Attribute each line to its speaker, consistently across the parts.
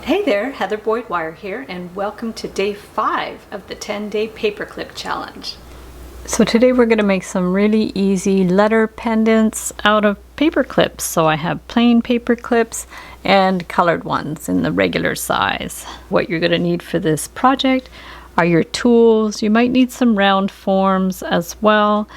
Speaker 1: Hey there, Heather Boyd Wire here, and welcome to day 5 of the 10-day paperclip challenge. So today we're going to make some really easy letter pendants out of paper clips. So I have plain paper clips and colored ones in the regular size. What you're going to need for this project are your tools. You might need some round forms as well.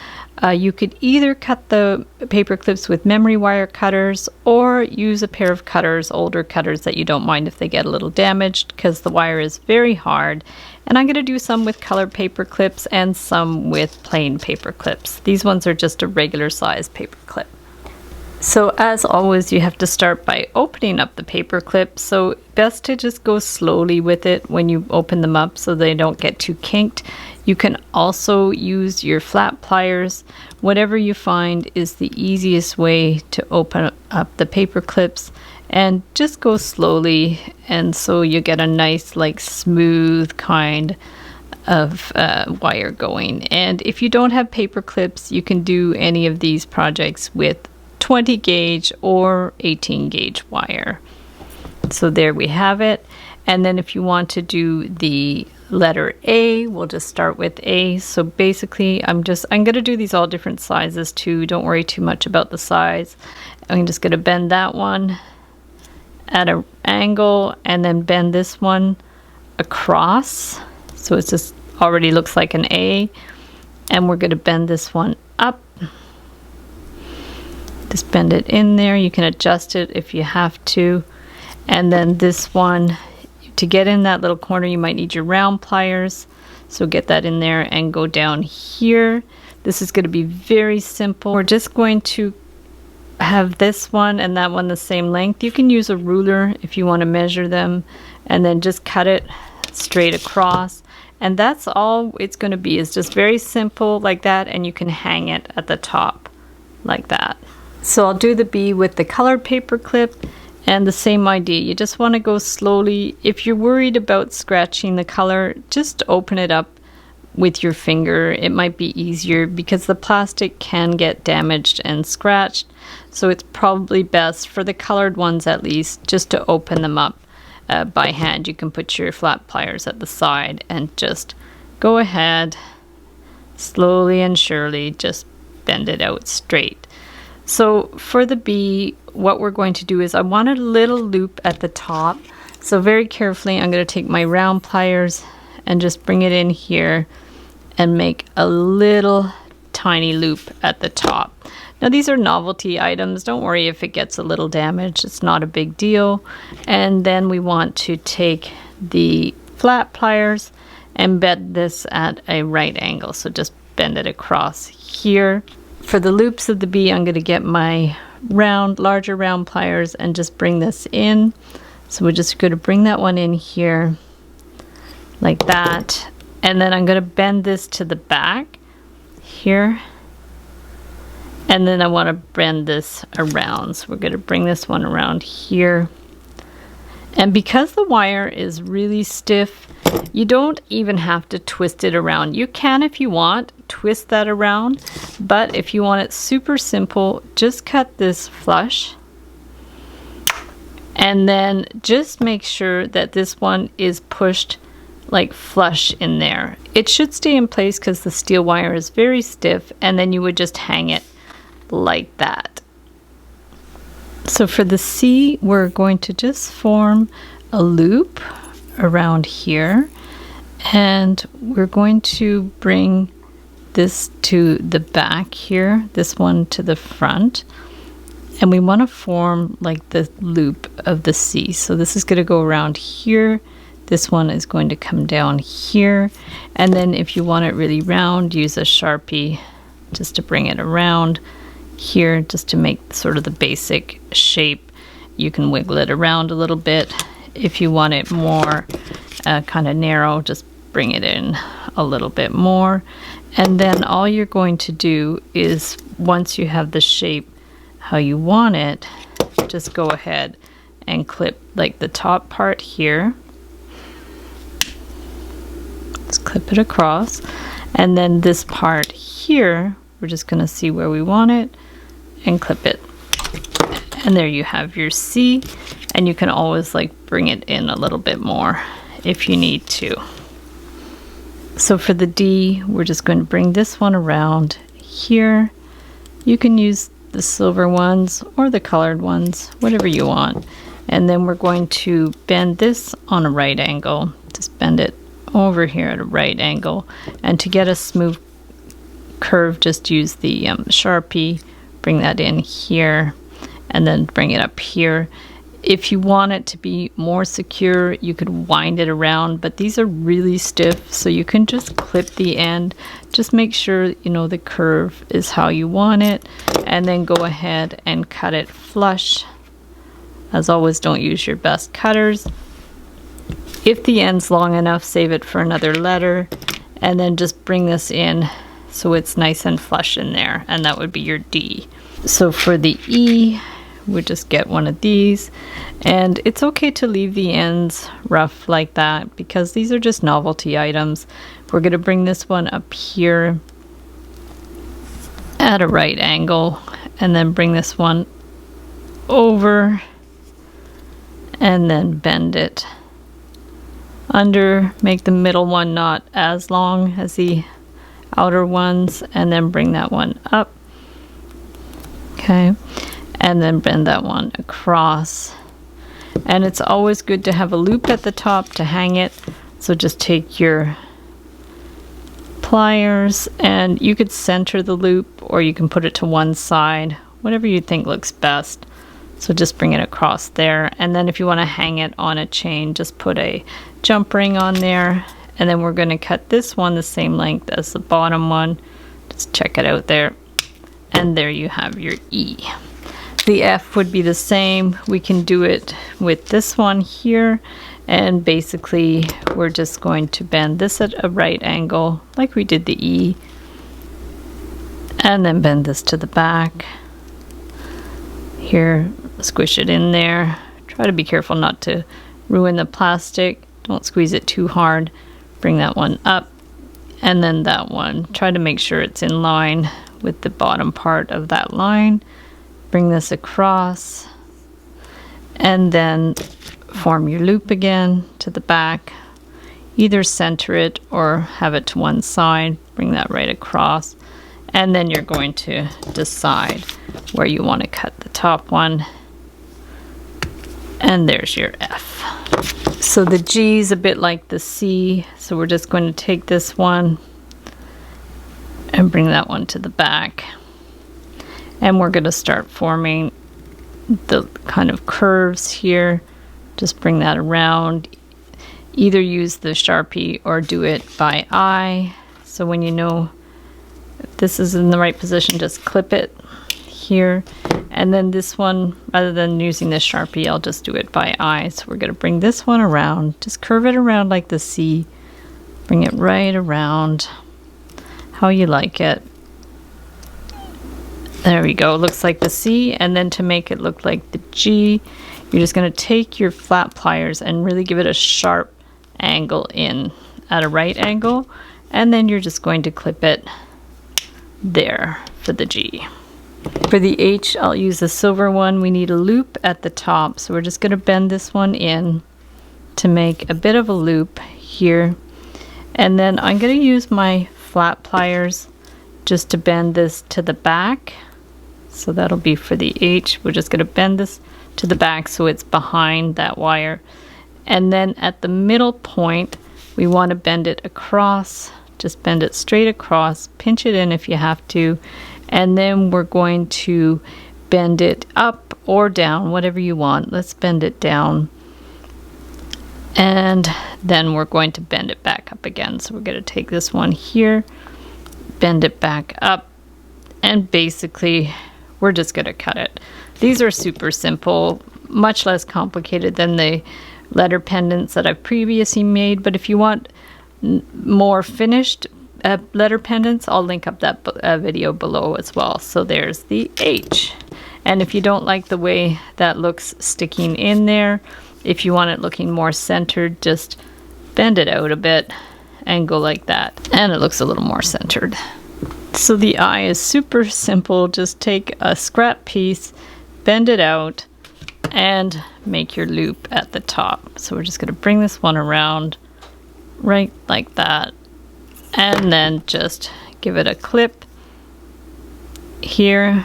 Speaker 1: You could either cut the paper clips with memory wire cutters or use a pair of cutters, older cutters that you don't mind if they get a little damaged, because the wire is very hard. And I'm going to do some with colored paper clips and some with plain paper clips. These ones are just a regular size paper clip. So as always, you have to start by opening up the paper clip. So best to just go slowly with it when you open them up so they don't get too kinked. You can also use your flat pliers. Whatever you find is the easiest way to open up the paper clips, and just go slowly, and so you get a nice smooth kind of wire going. And if you don't have paper clips, you can do any of these projects with 20 gauge or 18 gauge wire. So there we have it. And then if you want to do the letter A, we'll just start with A. So basically I'm going to do these all different sizes too. Don't worry too much about the size. I'm just going to bend that one at an angle and then bend this one across. So it just already looks like an A. And we're going to bend this one up. Just bend it in there. You can adjust it if you have to. And then this one, to get in that little corner, you might need your round pliers. So get that in there and go down here. This is going to be very simple. We're just going to have this one and that one the same length. You can use a ruler if you want to measure them, and then just cut it straight across. And that's all it's going to be, is just very simple like that, and you can hang it at the top like that. So I'll do the B with the colored paper clip, and the same idea. You just want to go slowly. If you're worried about scratching the color, just open it up with your finger. It might be easier because the plastic can get damaged and scratched. So it's probably best, for the colored ones at least, just to open them up by hand. You can put your flat pliers at the side and just go ahead, slowly and surely, just bend it out straight. So for the B, what we're going to do is I want a little loop at the top. So very carefully, I'm going to take my round pliers and just bring it in here and make a little tiny loop at the top. Now these are novelty items. Don't worry if it gets a little damaged. It's not a big deal. And then we want to take the flat pliers and bend this at a right angle. So just bend it across here. For the loops of the B, I'm going to get my larger round pliers and just bring this in. So we're just going to bring that one in here like that. And then I'm going to bend this to the back here. And then I want to bend this around. So we're going to bring this one around here. And because the wire is really stiff, you don't even have to twist it around. You can, if you want, twist that around, but if you want it super simple, just cut this flush, and then just make sure that this one is pushed flush in there. It should stay in place because the steel wire is very stiff, and then you would just hang it like that. So for the C, we're going to just form a loop around here, and we're going to bring this to the back here, this one to the front, and we want to form the loop of the C. So this is going to go around here, this one is going to come down here, and then if you want it really round, use a Sharpie just to bring it around here, just to make sort of the basic shape. You can wiggle it around a little bit. If you want it more kind of narrow, just bring it in a little bit more. And then all you're going to do is, once you have the shape how you want it, just go ahead and clip the top part here. Just clip it across. And then this part here, we're just going to see where we want it and clip it. And there you have your C. And you can always like bring it in a little bit more if you need to. So for the D, we're just going to bring this one around here. You can use the silver ones or the colored ones, whatever you want. And then we're going to bend this on a right angle. Just bend it over here at a right angle. And to get a smooth curve, just use the Sharpie, bring that in here, and then bring it up here. If you want it to be more secure, you could wind it around, but these are really stiff, so you can just clip the end. Just make sure, you know, the curve is how you want it, and then go ahead and cut it flush. As always, don't use your best cutters. If the end's long enough, save it for another letter, and then just bring this in so it's nice and flush in there, and that would be your D. So for the E, we just get one of these, and it's okay to leave the ends rough like that because these are just novelty items. We're going to bring this one up here at a right angle, and then bring this one over, and then bend it under, make the middle one not as long as the outer ones, and then bring that one up. Okay. And then bend that one across. And it's always good to have a loop at the top to hang it. So just take your pliers, and you could center the loop, or you can put it to one side, whatever you think looks best. So just bring it across there. And then if you want to hang it on a chain, just put a jump ring on there. And then we're going to cut this one the same length as the bottom one. Just check it out there. And there you have your E. The F would be the same. We can do it with this one here, and basically we're just going to bend this at a right angle like we did the E, and then bend this to the back here, squish it in there. Try to be careful not to ruin the plastic. Don't squeeze it too hard. Bring that one up, and then that one. Try to make sure it's in line with the bottom part of that line. Bring this across, and then form your loop again to the back. Either center it or have it to one side. Bring that right across, and then you're going to decide where you want to cut the top one. And there's your F. So the G is a bit like the C, so we're just going to take this one and bring that one to the back. And we're going to start forming the kind of curves here. Just bring that around. Either use the Sharpie or do it by eye. So when you know if this is in the right position, just clip it here. And then this one, rather than using the Sharpie, I'll just do it by eye. So we're going to bring this one around. Just curve it around like the C. Bring it right around how you like it. There we go. It looks like the C. And then to make it look like the G, you're just going to take your flat pliers and really give it a sharp angle in at a right angle. And then you're just going to clip it there for the G. For the H, I'll use the silver one. We need a loop at the top. So we're just going to bend this one in to make a bit of a loop here. And then I'm going to use my flat pliers just to bend this to the back. So that'll be for the H. We're just going to bend this to the back so it's behind that wire. And then at the middle point, we want to bend it across. Just bend it straight across. Pinch it in if you have to. And then we're going to bend it up or down, whatever you want. Let's bend it down. And then we're going to bend it back up again. So we're going to take this one here, bend it back up, and basically we're just going to cut it. These are super simple, much less complicated than the letter pendants that I've previously made. But if you want more finished letter pendants, I'll link up that video below as well. So there's the H. And if you don't like the way that looks sticking in there, if you want it looking more centered, just bend it out a bit and go like that. And it looks a little more centered. So the I is super simple. Just take a scrap piece, bend it out, and make your loop at the top. So we're just going to bring this one around right like that, and then just give it a clip here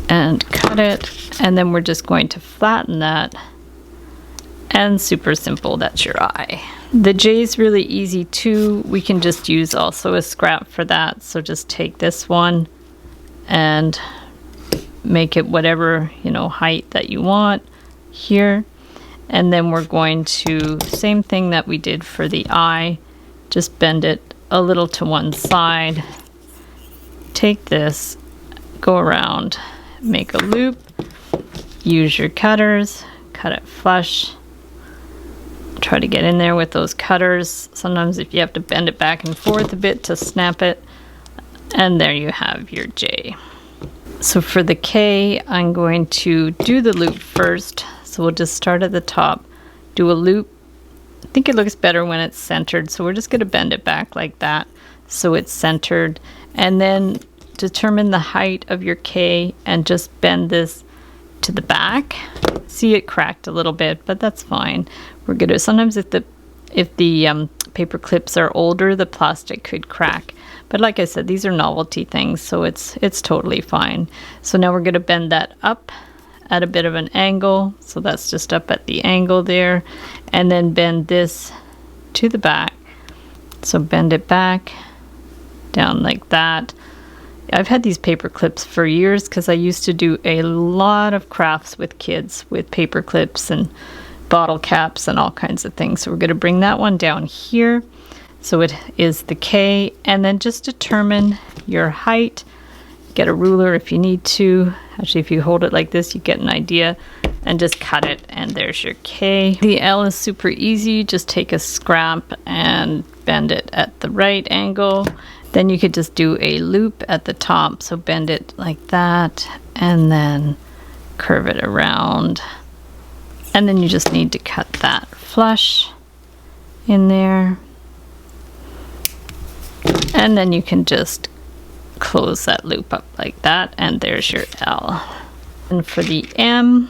Speaker 1: and cut it, and then we're just going to flatten that, and super simple, that's your eye. The J is really easy too. We can just use also a scrap for that, so just take this one and make it whatever, you know, height that you want here, and then we're going to, same thing that we did for the eye, just bend it a little to one side, take this, go around, make a loop, use your cutters, cut it flush, try to get in there with those cutters. Sometimes if you have to bend it back and forth a bit to snap it, and there you have your J. So for the K, I'm going to do the loop first. So we'll just start at the top, do a loop. I think it looks better when it's centered, so we're just going to bend it back like that so it's centered, and then determine the height of your K and just bend this to the back. See, it cracked a little bit, but that's fine. We're good. Sometimes if the paper clips are older, the plastic could crack. But like I said, these are novelty things, so it's totally fine. So now we're going to bend that up at a bit of an angle. So that's just up at the angle there, and then bend this to the back. So bend it back down like that. I've had these paper clips for years because I used to do a lot of crafts with kids with paper clips and bottle caps and all kinds of things. So we're going to bring that one down here. So it is the K, and then just determine your height. Get a ruler if you need to. Actually, if you hold it like this, you get an idea, and just cut it, and there's your K. The L is super easy. Just take a scrap and bend it at the right angle. Then you could just do a loop at the top, so bend it like that, and then curve it around. And then you just need to cut that flush in there. And then you can just close that loop up like that, and there's your L. And for the M,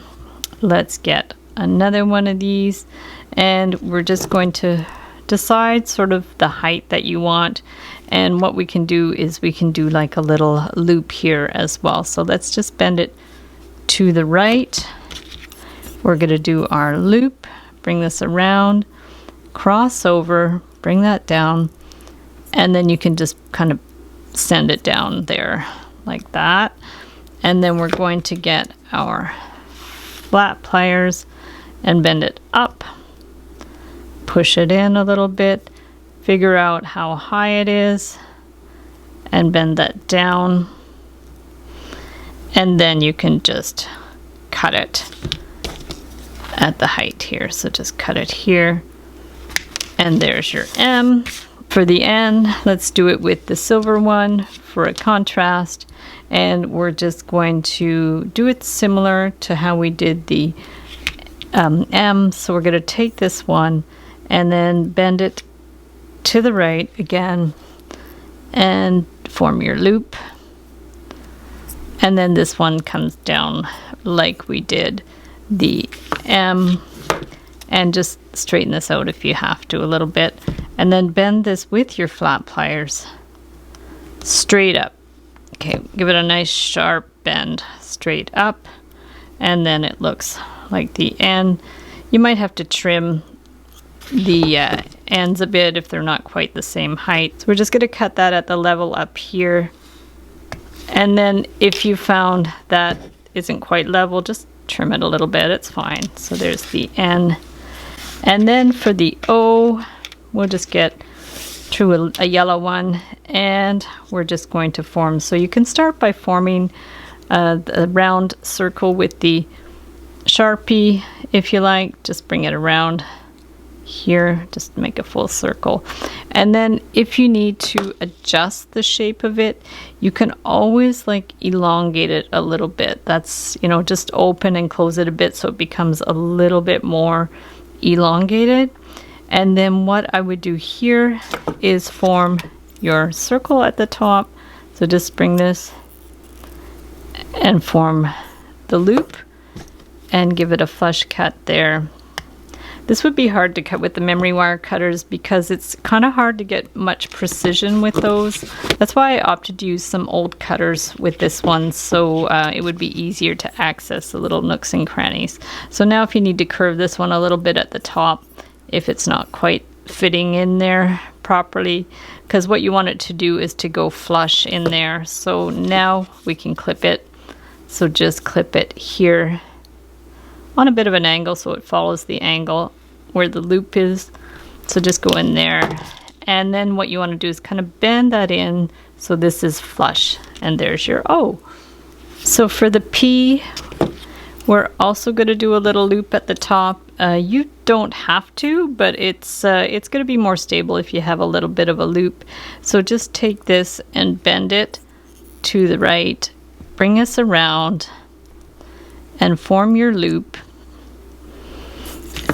Speaker 1: let's get another one of these, and we're just going to decide sort of the height that you want. And what we can do is we can do like a little loop here as well. So let's just bend it to the right. We're going to do our loop, bring this around, cross over, bring that down, and then you can just kind of send it down there like that. And then we're going to get our flat pliers and bend it up, push it in a little bit, figure out how high it is, and bend that down. And then you can just cut it at the height here. So just cut it here, and there's your M. For the N, let's do it with the silver one for a contrast, and we're just going to do it similar to how we did the M. So we're going to take this one and then bend it to the right again and form your loop, and then this one comes down like we did the M, and just straighten this out if you have to a little bit, and then bend this with your flat pliers straight up. Okay, give it a nice sharp bend straight up, and then it looks like the N. You might have to trim the ends a bit if they're not quite the same height. So we're just going to cut that at the level up here, and then if you found that isn't quite level, just trim it a little bit, it's fine. So there's the N. And then for the O, we'll just get through a yellow one, and we're just going to form. So you can start by forming a round circle with the Sharpie if you like. Just bring it around here, just make a full circle. And then if you need to adjust the shape of it, you can always like elongate it a little bit. That's, you know, just open and close it a bit so it becomes a little bit more elongated. And then what I would do here is form your circle at the top. So just bring this and form the loop, and give it a flush cut there. This would be hard to cut with the memory wire cutters because it's kind of hard to get much precision with those. That's why I opted to use some old cutters with this one, so it would be easier to access the little nooks and crannies. So now if you need to curve this one a little bit at the top, if it's not quite fitting in there properly, because what you want it to do is to go flush in there. So now we can clip it. So just clip it here on a bit of an angle so it follows the angle where the loop is. So just go in there, and then what you want to do is kind of bend that in so this is flush, and there's your O. So for the P, we're also going to do a little loop at the top. You don't have to, but it's going to be more stable if you have a little bit of a loop. So just take this and bend it to the right, bring us around, and form your loop.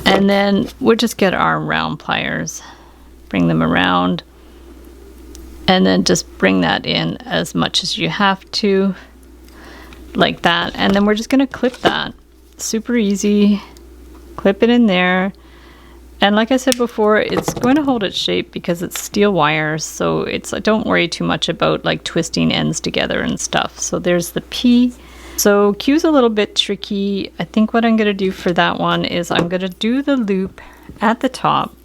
Speaker 1: And then we'll just get our round pliers, bring them around, and then just bring that in as much as you have to, like that. And then we're just going to clip that. Super easy. Clip it in there. And like I said before, it's going to hold its shape because it's steel wires, so don't worry too much about like twisting ends together and stuff. So there's the P. So Q's a little bit tricky. I think what I'm going to do for that one is I'm going to do the loop at the top.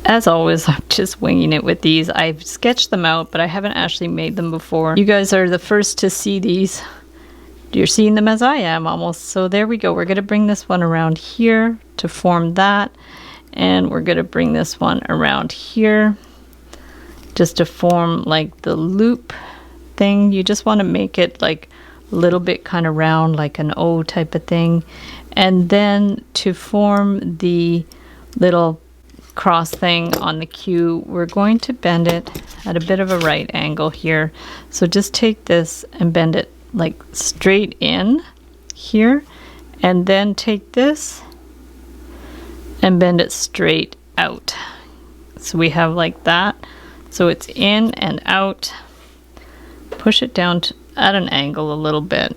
Speaker 1: As always, I'm just winging it with these. I've sketched them out, but I haven't actually made them before. You guys are the first to see these. You're seeing them as I am almost. So there we go. We're going to bring this one around here to form that. And we're going to bring this one around here just to form like the loop thing. You just want to make it like a little bit kind of round, like an O type of thing. And then to form the little cross thing on the Q, we're going to bend it at a bit of a right angle here. So just take this and bend it like straight in here, and then take this and bend it straight out. So we have like that. So it's in and out. Push it down at an angle a little bit,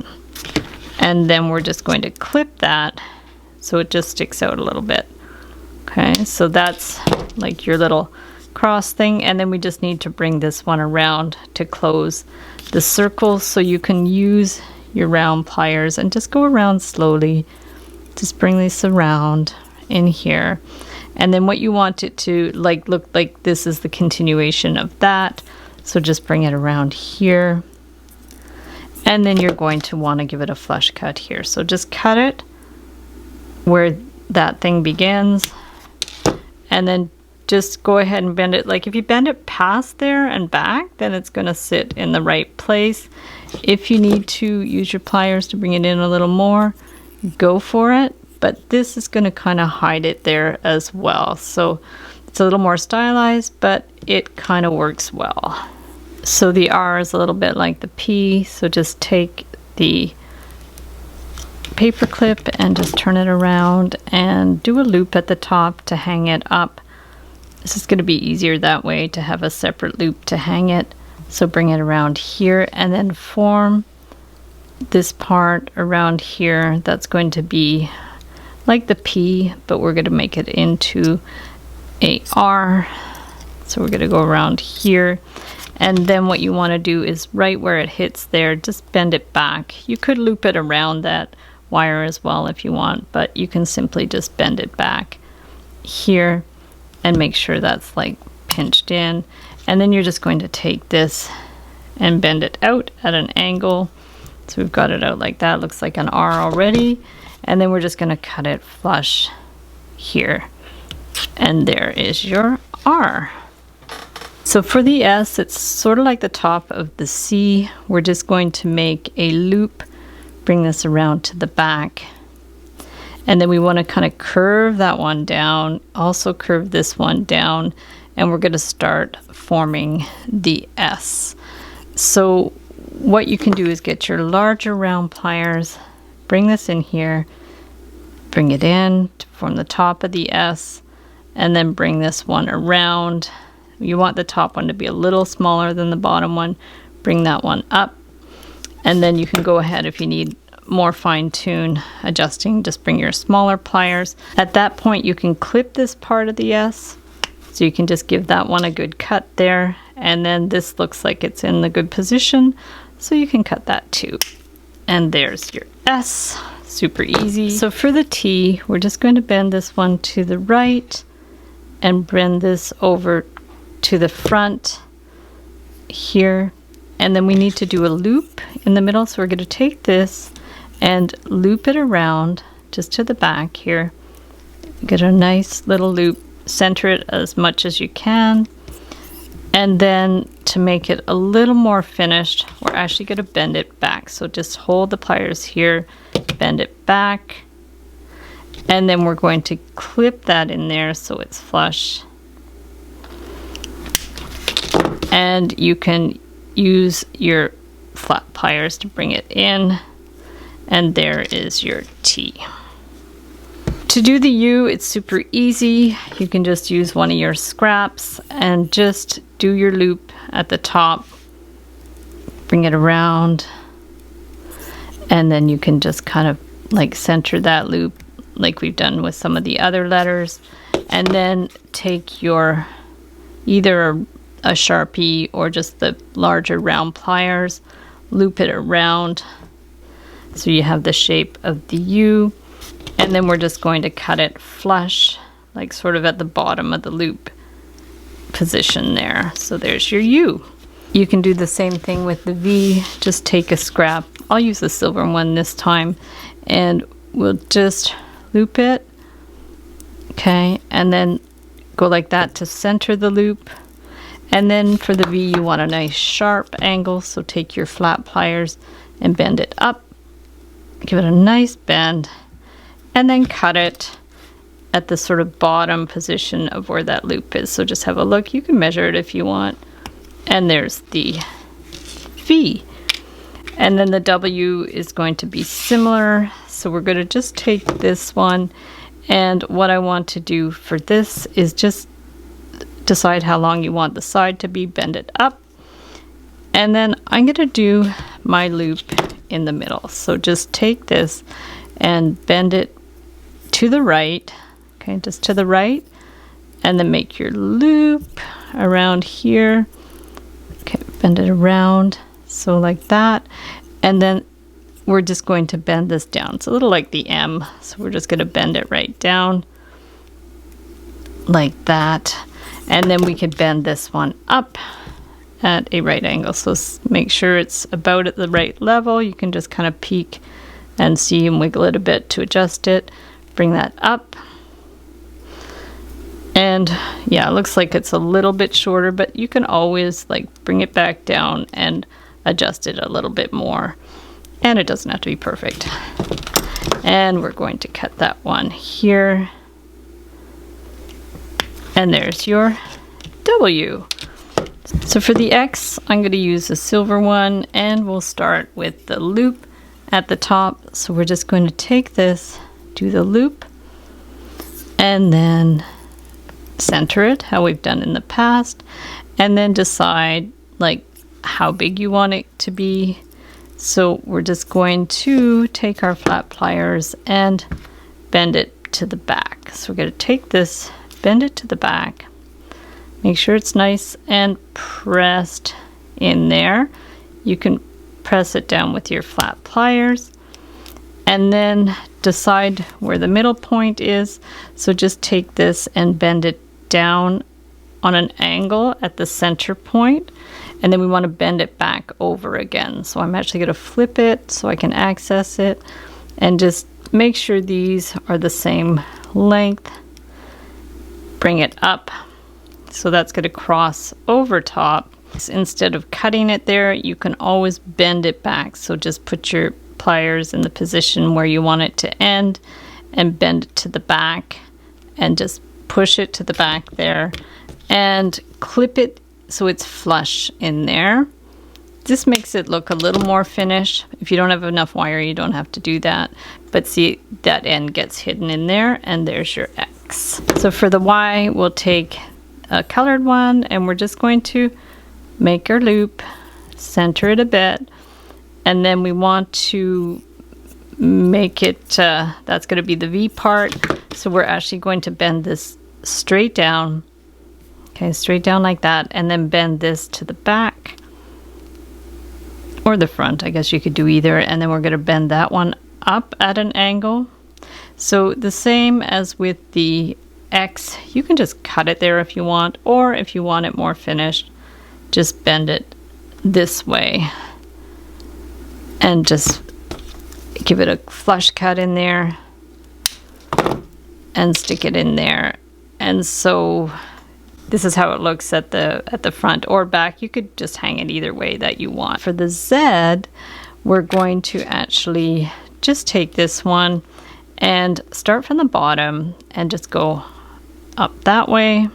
Speaker 1: and then we're just going to clip that so it just sticks out a little bit. Okay, so that's like your little cross thing, and then we just need to bring this one around to close the circle. So you can use your round pliers and just go around slowly. Just bring this around in here, and then what you want it to like look like this is the continuation of that. So just bring it around here, and then you're going to want to give it a flush cut here. So just cut it where that thing begins, and then just go ahead and bend it. Like if you bend it past there and back, then it's going to sit in the right place. If you need to use your pliers to bring it in a little more, go for it. But this is going to kind of hide it there as well. So it's a little more stylized, but it kind of works well. So the R is a little bit like the P. So just take the paper clip and just turn it around and do a loop at the top to hang it up. This is going to be easier that way to have a separate loop to hang it. So bring it around here and then form this part around here. That's going to be like the P, but we're going to make it into a R. So we're going to go around here, and then what you want to do is right where it hits there, just bend it back. You could loop it around that wire as well if you want, but you can simply just bend it back here and make sure that's like pinched in. And then you're just going to take this and bend it out at an angle. So we've got it out like that. Looks like an R already. And then we're just going to cut it flush here. And there is your R. So for the S, it's sort of like the top of the C. We're just going to make a loop, bring this around to the back. And then we want to kind of curve that one down, also curve this one down, and we're going to start forming the S. So what you can do is get your larger round pliers, bring this in here, bring it in to form the top of the S, and then bring this one around. You want the top one to be a little smaller than the bottom one. Bring that one up, and then you can go ahead if you need more fine-tune adjusting, just bring your smaller pliers. At that point you can clip this part of the S, so you can just give that one a good cut there, and then this looks like it's in the good position, so you can cut that too. And there's your S, super easy. So for the T, we're just going to bend this one to the right and bend this over to the front here, and then we need to do a loop in the middle, so we're going to take this and loop it around just to the back here. Get a nice little loop, center it as much as you can, and then to make it a little more finished, we're actually going to bend it back. So just hold the pliers here, bend it back, and then we're going to clip that in there so it's flush. And you can use your flat pliers to bring it in, and there is your T. To do the U, it's super easy. You can just use one of your scraps and just do your loop at the top, bring it around, and then you can just kind of like center that loop like we've done with some of the other letters, and then take your either a Sharpie or just the larger round pliers, loop it around so you have the shape of the U, and then we're just going to cut it flush, like sort of at the bottom of the loop position there. So there's your U. You can do the same thing with the V. Just take a scrap, I'll use the silver one this time, and we'll just loop it, okay, and then go like that to center the loop. And then for the V, you want a nice sharp angle, so take your flat pliers and bend it up, give it a nice bend, and then cut it at the sort of bottom position of where that loop is. So just have a look, you can measure it if you want. And there's the V. And then the W is going to be similar. So we're going to just take this one, and what I want to do for this is just decide how long you want the side to be, bend it up, and then I'm going to do my loop in the middle. So just take this and bend it to the right, okay, just to the right, and then make your loop around here, okay, bend it around, so like that, and then we're just going to bend this down. It's a little like the M, so we're just going to bend it right down like that. And then we could bend this one up at a right angle. So make sure it's about at the right level. You can just kind of peek and see and wiggle it a bit to adjust it. Bring that up. And yeah, it looks like it's a little bit shorter, but you can always like bring it back down and adjust it a little bit more. And it doesn't have to be perfect. And we're going to cut that one here. And there's your W. So for the X, I'm going to use a silver one, and we'll start with the loop at the top. So we're just going to take this, do the loop, and then center it how we've done in the past, and then decide like how big you want it to be. So we're just going to take our flat pliers and bend it to the back. So we're going to take this, bend it to the back, make sure it's nice and pressed in there. You can press it down with your flat pliers, and then decide where the middle point is. So just take this and bend it down on an angle at the center point, and then we want to bend it back over again. So I'm actually going to flip it so I can access it, and just make sure these are the same length. Bring it up, so that's going to cross over top. Instead of cutting it there, you can always bend it back. So just put your pliers in the position where you want it to end and bend it to the back, and just push it to the back there and clip it so it's flush in there. This makes it look a little more finished. If you don't have enough wire, you don't have to do that. But see, that end gets hidden in there, and there's your X. So for the Y, we'll take a colored one, and we're just going to make our loop, center it a bit, and then we want to make it, that's going to be the V part. So we're actually going to bend this straight down. Okay, straight down like that, and then bend this to the back or the front. I guess you could do either. And then we're going to bend that one up at an angle. So the same as with the X, you can just cut it there if you want, or if you want it more finished, just bend it this way and just give it a flush cut in there and stick it in there. And so this is how it looks at the front or back. You could just hang it either way that you want. For the Z, we're going to actually just take this one and start from the bottom and just go up that way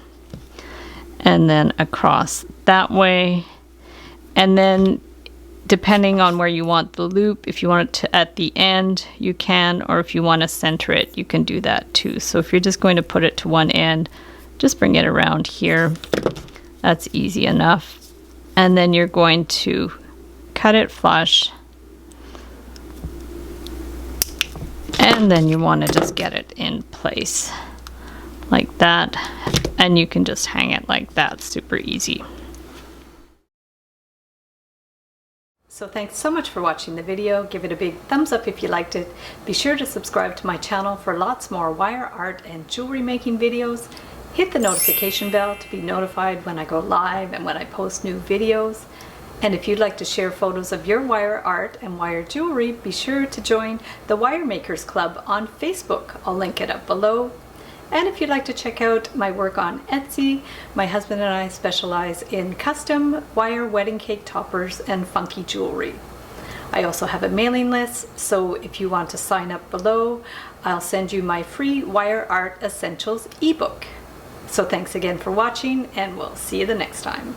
Speaker 1: and then across that way. And then depending on where you want the loop, if you want it to at the end, you can, or if you want to center it, you can do that too. So if you're just going to put it to one end, just bring it around here. That's easy enough. And then you're going to cut it flush. And then you want to just get it in place like that. And you can just hang it like that, super easy. So thanks so much for watching the video. Give it a big thumbs up if you liked it. Be sure to subscribe to my channel for lots more wire art and jewelry making videos. Hit the notification bell to be notified when I go live and when I post new videos. And if you'd like to share photos of your wire art and wire jewelry, be sure to join the Wire Makers Club on Facebook. I'll link it up below. And if you'd like to check out my work on Etsy, my husband and I specialize in custom wire wedding cake toppers and funky jewelry. I also have a mailing list, so if you want to sign up below, I'll send you my free Wire Art Essentials ebook. So thanks again for watching, and we'll see you the next time.